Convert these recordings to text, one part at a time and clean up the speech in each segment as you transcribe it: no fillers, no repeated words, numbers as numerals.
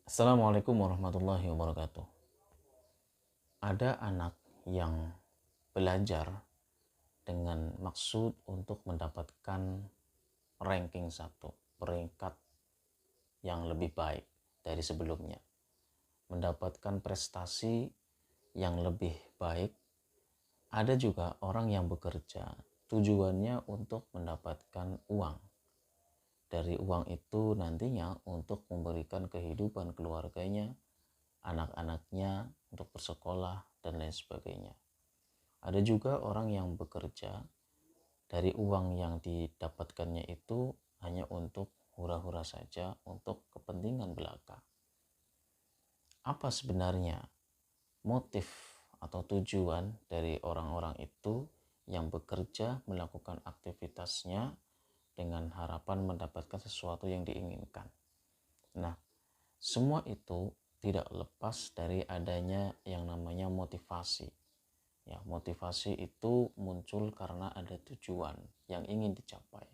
Assalamualaikum warahmatullahi wabarakatuh. Ada anak yang belajar dengan maksud untuk mendapatkan ranking satu, peringkat yang lebih baik dari sebelumnya, mendapatkan prestasi yang lebih baik. Ada juga orang yang bekerja tujuannya untuk mendapatkan uang. Dari uang itu nantinya untuk memberikan kehidupan keluarganya, anak-anaknya untuk bersekolah dan lain sebagainya. Ada juga orang yang bekerja dari uang yang didapatkannya itu hanya untuk hura-hura saja, untuk kepentingan belaka. Apa sebenarnya motif atau tujuan dari orang-orang itu yang bekerja melakukan aktivitasnya dengan harapan mendapatkan sesuatu yang diinginkan? Nah, semua itu tidak lepas dari adanya yang namanya motivasi. Ya, motivasi itu muncul karena ada tujuan yang ingin dicapai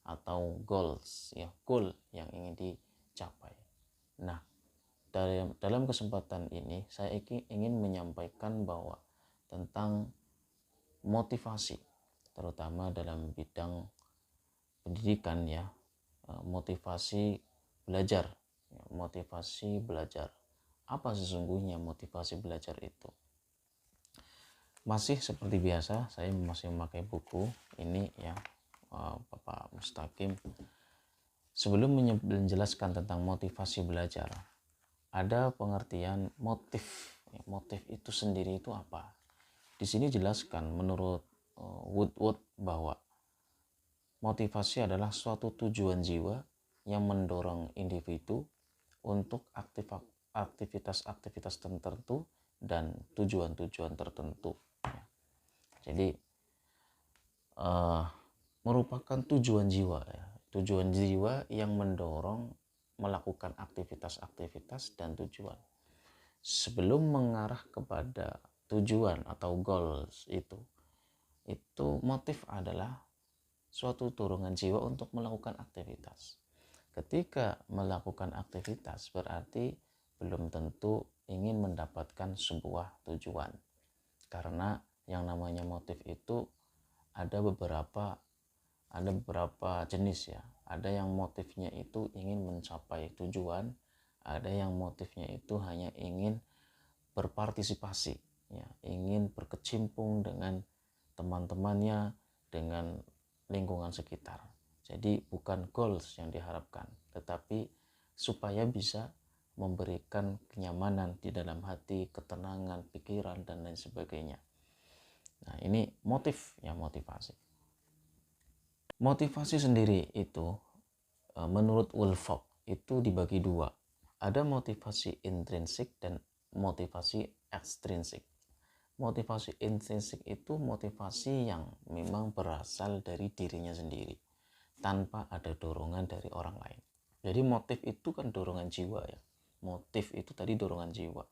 atau goals, ya, goal yang ingin dicapai. Nah, dalam kesempatan ini saya ingin menyampaikan bahwa tentang motivasi, terutama dalam bidang pendidikan, ya, motivasi belajar. Motivasi belajar. Apa sesungguhnya motivasi belajar itu? Masih seperti biasa, saya masih memakai buku ini, ya, Bapak Mustaqim. Sebelum menjelaskan tentang motivasi belajar, ada pengertian motif. Motif itu sendiri itu apa? Di sini jelaskan menurut Woodward bahwa motivasi adalah suatu tujuan jiwa yang mendorong individu untuk aktivitas-aktivitas tertentu dan tujuan-tujuan tertentu. Jadi merupakan tujuan jiwa, ya. Tujuan jiwa yang mendorong melakukan aktivitas-aktivitas dan tujuan. Sebelum mengarah kepada tujuan atau goals itu motif adalah suatu dorongan jiwa untuk melakukan aktivitas. Ketika melakukan aktivitas berarti belum tentu ingin mendapatkan sebuah tujuan. Karena yang namanya motif itu ada beberapa jenis, ya. Ada yang motifnya itu ingin mencapai tujuan, ada yang motifnya itu hanya ingin berpartisipasi, ya, ingin berkecimpung dengan teman-temannya, dengan lingkungan sekitar. Jadi bukan goals yang diharapkan, tetapi supaya bisa memberikan kenyamanan di dalam hati, ketenangan pikiran dan lain sebagainya. Nah, ini motif, ya, motivasi. Motivasi sendiri itu menurut Woolfolk itu dibagi dua. Ada motivasi intrinsik dan motivasi ekstrinsik. Motivasi intrinsik itu motivasi yang memang berasal dari dirinya sendiri tanpa ada dorongan dari orang lain. Jadi motif itu kan dorongan jiwa, ya. Motif itu tadi dorongan jiwa.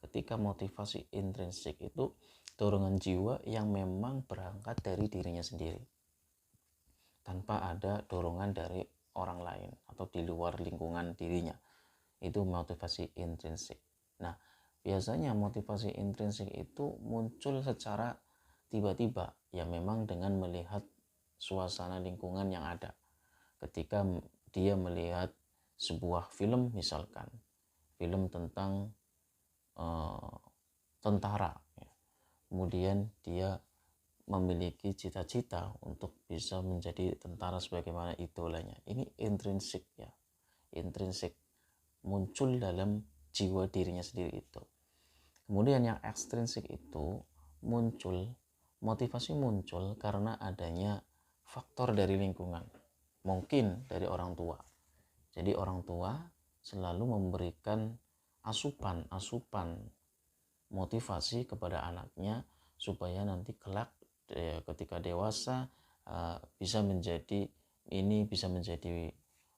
Ketika motivasi intrinsik itu dorongan jiwa yang memang berangkat dari dirinya sendiri tanpa ada dorongan dari orang lain atau di luar lingkungan dirinya. Itu motivasi intrinsik. Nah, biasanya motivasi intrinsik itu muncul secara tiba-tiba, ya, memang dengan melihat suasana lingkungan yang ada. Ketika dia melihat sebuah film, misalkan film tentang tentara, ya. Kemudian dia memiliki cita-cita untuk bisa menjadi tentara sebagaimana idolanya. Ini intrinsik, ya. Intrinsik muncul dalam jiwa dirinya sendiri itu. Kemudian yang ekstrinsik itu motivasi muncul karena adanya faktor dari lingkungan, mungkin dari orang tua. Jadi orang tua selalu memberikan asupan motivasi kepada anaknya supaya nanti kelak ketika dewasa bisa menjadi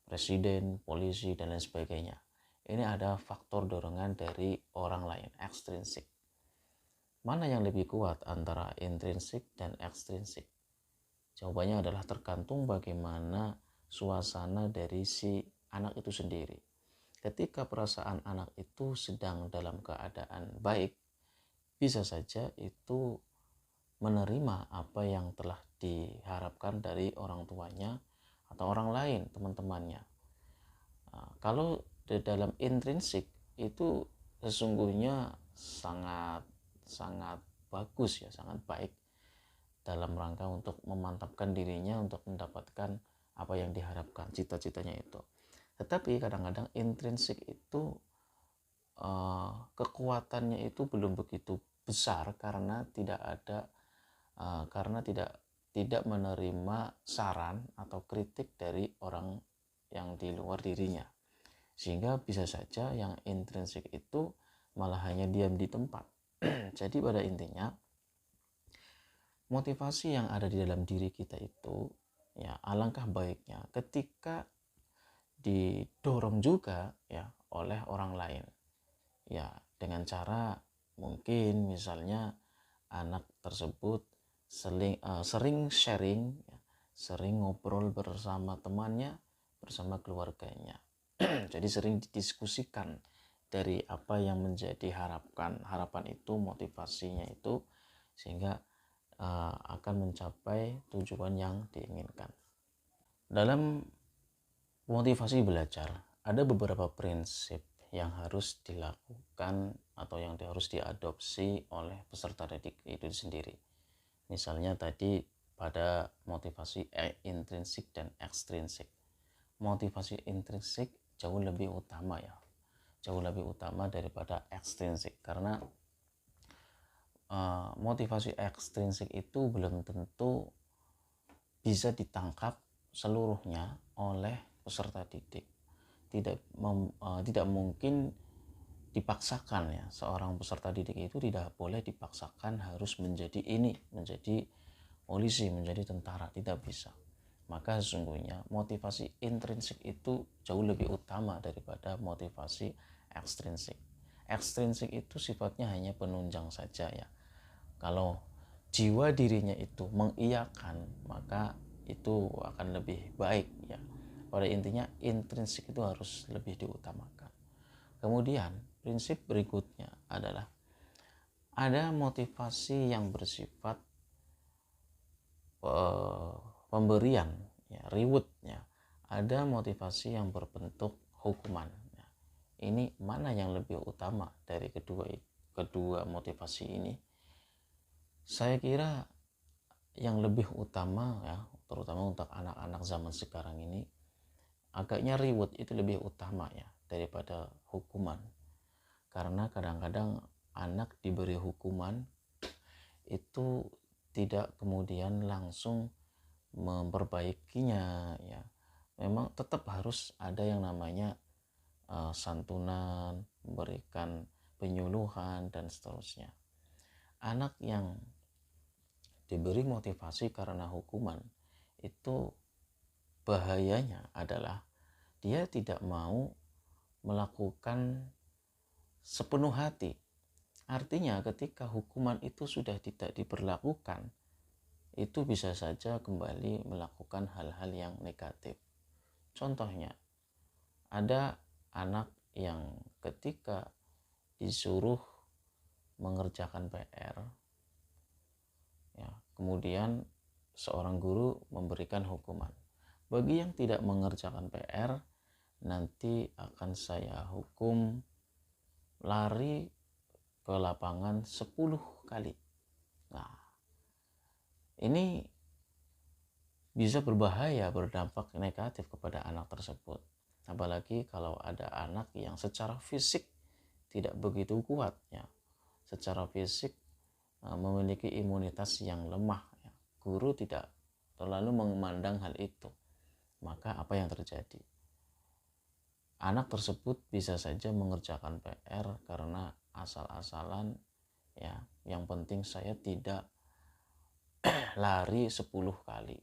presiden, polisi dan lain sebagainya. Ini ada faktor dorongan dari orang lain, ekstrinsik. Mana yang lebih kuat antara intrinsik dan ekstrinsik? Jawabannya adalah tergantung bagaimana suasana dari si anak itu sendiri. ketika perasaan anak itu sedang dalam keadaan baik, bisa saja itu menerima apa yang telah diharapkan dari orang tuanya atau orang lain, teman-temannya. Kalau di dalam intrinsik itu sesungguhnya sangat sangat bagus ya, sangat baik dalam rangka untuk memantapkan dirinya untuk mendapatkan apa yang diharapkan, cita-citanya itu. Tetapi kadang-kadang intrinsik itu kekuatannya itu belum begitu besar karena tidak menerima saran atau kritik dari orang yang di luar dirinya, sehingga bisa saja yang intrinsik itu malah hanya diam di tempat. Jadi pada intinya motivasi yang ada di dalam diri kita itu ya alangkah baiknya ketika didorong juga ya oleh orang lain, ya dengan cara mungkin misalnya anak tersebut sering sharing ya, sering ngobrol bersama temannya, bersama keluarganya. Jadi sering didiskusikan dari apa yang menjadi harapan itu, motivasinya itu, sehingga akan mencapai tujuan yang diinginkan. Dalam motivasi belajar ada beberapa prinsip yang harus dilakukan atau yang harus diadopsi oleh peserta didik itu sendiri. Misalnya tadi pada motivasi intrinsik dan ekstrinsik. Motivasi intrinsik jauh lebih utama ya, jauh lebih utama daripada ekstrinsik, karena motivasi ekstrinsik itu belum tentu bisa ditangkap seluruhnya oleh peserta didik. Tidak mungkin dipaksakan ya, seorang peserta didik itu tidak boleh dipaksakan harus menjadi ini, menjadi polisi, menjadi tentara, tidak bisa. Maka sesungguhnya motivasi intrinsik itu jauh lebih utama daripada motivasi ekstrinsik. Ekstrinsik itu sifatnya hanya penunjang saja ya. Kalau jiwa dirinya itu mengiyakan, maka itu akan lebih baik ya. Pada intinya intrinsik itu harus lebih diutamakan. Kemudian prinsip berikutnya adalah ada motivasi yang bersifat pemberian ya, reward ya. Ada motivasi yang berbentuk hukuman ya. Ini mana yang lebih utama dari kedua motivasi ini? Saya kira yang lebih utama ya, terutama untuk anak-anak zaman sekarang ini, agaknya reward itu lebih utama ya daripada hukuman. Karena kadang-kadang anak diberi hukuman itu tidak kemudian langsung memperbaikinya ya. Memang tetap harus ada yang namanya santunan, memberikan penyuluhan dan seterusnya. Anak yang diberi motivasi karena hukuman itu bahayanya adalah dia tidak mau melakukan sepenuh hati. Artinya ketika hukuman itu sudah tidak diberlakukan, itu bisa saja kembali melakukan hal-hal yang negatif. Contohnya, ada anak yang ketika disuruh mengerjakan PR ya, kemudian seorang guru memberikan hukuman. Bagi yang tidak mengerjakan PR, nanti akan saya hukum lari ke lapangan 10 kali. Nah, ini bisa berbahaya, berdampak negatif kepada anak tersebut. Apalagi kalau ada anak yang secara fisik tidak begitu kuat ya. Secara fisik memiliki imunitas yang lemah ya. Guru tidak terlalu memandang hal itu. Maka apa yang terjadi? Anak tersebut bisa saja mengerjakan PR karena asal-asalan ya. Yang penting saya tidak lari 10 kali.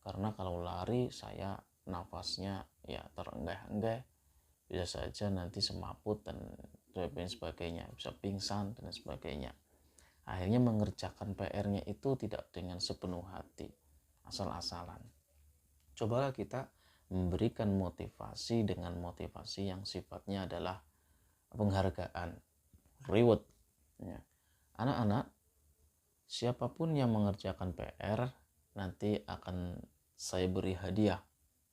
Karena kalau lari saya nafasnya ya terenggah-enggah, bisa saja nanti semaput dan sebagainya, bisa pingsan dan sebagainya. Akhirnya mengerjakan PR-nya itu tidak dengan sepenuh hati, asal-asalan. Cobalah kita memberikan motivasi dengan motivasi yang sifatnya adalah penghargaan, reward. Ya. Anak-anak, siapapun yang mengerjakan PR nanti akan saya beri hadiah.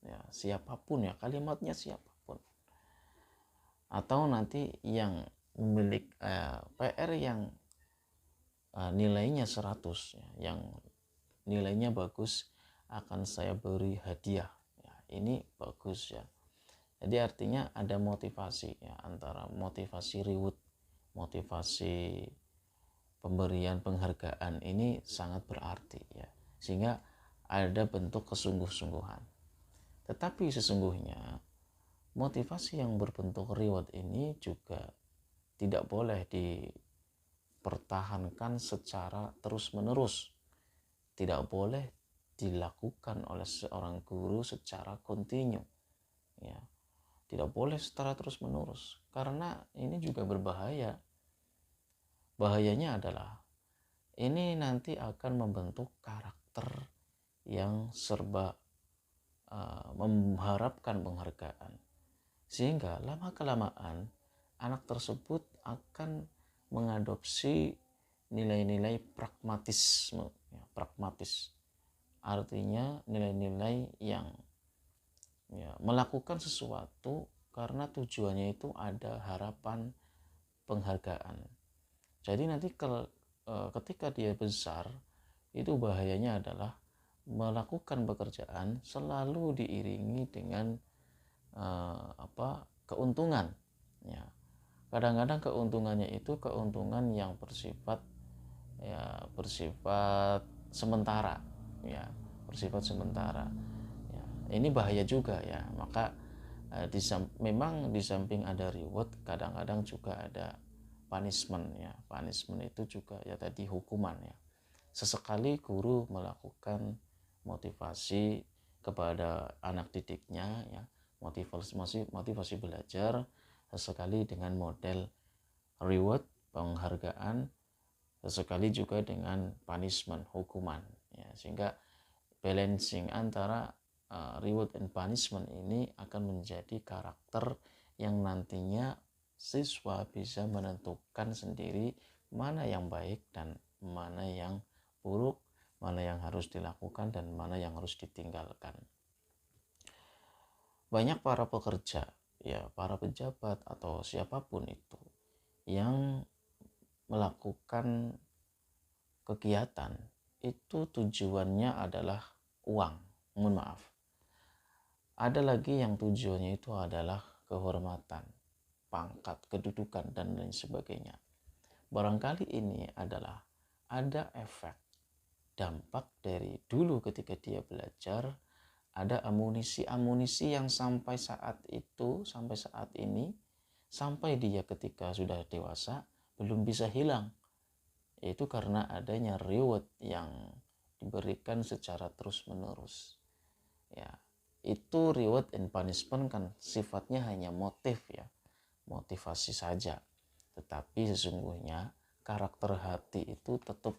Ya, siapapun ya, kalimatnya siapapun. Atau nanti yang memiliki PR yang nilainya 100 ya, yang nilainya bagus, akan saya beri hadiah ya, ini bagus ya. Jadi artinya ada motivasi ya, antara motivasi reward, motivasi pemberian penghargaan ini sangat berarti ya, sehingga ada bentuk kesungguh-sungguhan. Tetapi sesungguhnya motivasi yang berbentuk reward ini juga tidak boleh dipertahankan secara terus-menerus, tidak boleh dilakukan oleh seorang guru secara kontinu ya, tidak boleh secara terus-menerus, karena ini juga berbahaya. Bahayanya adalah ini nanti akan membentuk karakter yang serba mengharapkan penghargaan, sehingga lama-kelamaan anak tersebut akan mengadopsi nilai-nilai pragmatisme ya, pragmatis artinya nilai-nilai yang ya, melakukan sesuatu karena tujuannya itu ada harapan penghargaan. Jadi nanti ketika dia besar, itu bahayanya adalah melakukan pekerjaan selalu diiringi dengan keuntungan ya. Kadang-kadang keuntungannya itu keuntungan yang bersifat sementara ya, bersifat sementara ya. Ini bahaya juga ya. Maka memang di samping ada reward, kadang-kadang juga ada punishment ya. Punishment itu juga ya tadi hukuman ya. Sesekali guru melakukan motivasi kepada anak didiknya ya, motivasi belajar, sesekali dengan model reward, penghargaan, sesekali juga dengan punishment, hukuman ya, sehingga balancing antara reward and punishment ini akan menjadi karakter yang nantinya siswa bisa menentukan sendiri mana yang baik dan mana yang buruk, mana yang harus dilakukan dan mana yang harus ditinggalkan. Banyak para pekerja ya, para pejabat atau siapapun itu yang melakukan kegiatan itu tujuannya adalah uang. Mohon maaf. Ada lagi yang tujuannya itu adalah kehormatan, pangkat, kedudukan, dan lain sebagainya. Barangkali ini adalah ada efek dampak dari dulu ketika dia belajar, ada amunisi yang sampai saat ini, sampai dia ketika sudah dewasa belum bisa hilang, yaitu karena adanya reward yang diberikan secara terus-menerus ya. Itu reward and punishment kan sifatnya hanya motif ya, motivasi saja, tetapi sesungguhnya karakter hati itu tetap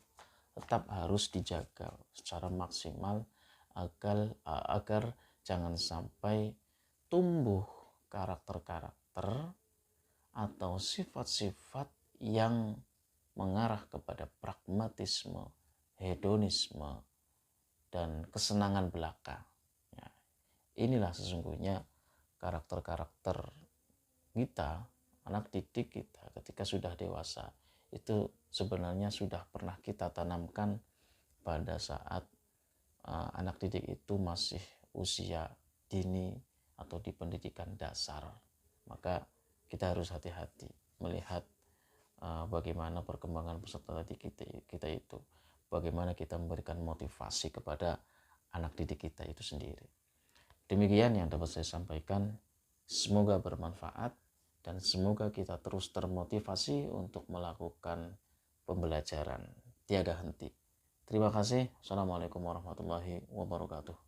harus dijaga secara maksimal agar jangan sampai tumbuh karakter-karakter atau sifat-sifat yang mengarah kepada pragmatisme, hedonisme, dan kesenangan belaka. Ya, inilah sesungguhnya karakter-karakter kita, anak didik kita ketika sudah dewasa, itu sebenarnya sudah pernah kita tanamkan pada saat anak didik itu masih usia dini atau di pendidikan dasar. Maka kita harus hati-hati melihat bagaimana perkembangan peserta didik kita itu, bagaimana kita memberikan motivasi kepada anak didik kita itu sendiri. Demikian yang dapat saya sampaikan, semoga bermanfaat dan semoga kita terus termotivasi untuk melakukan pembelajaran tiada henti. Terima kasih. Assalamualaikum warahmatullahi wabarakatuh.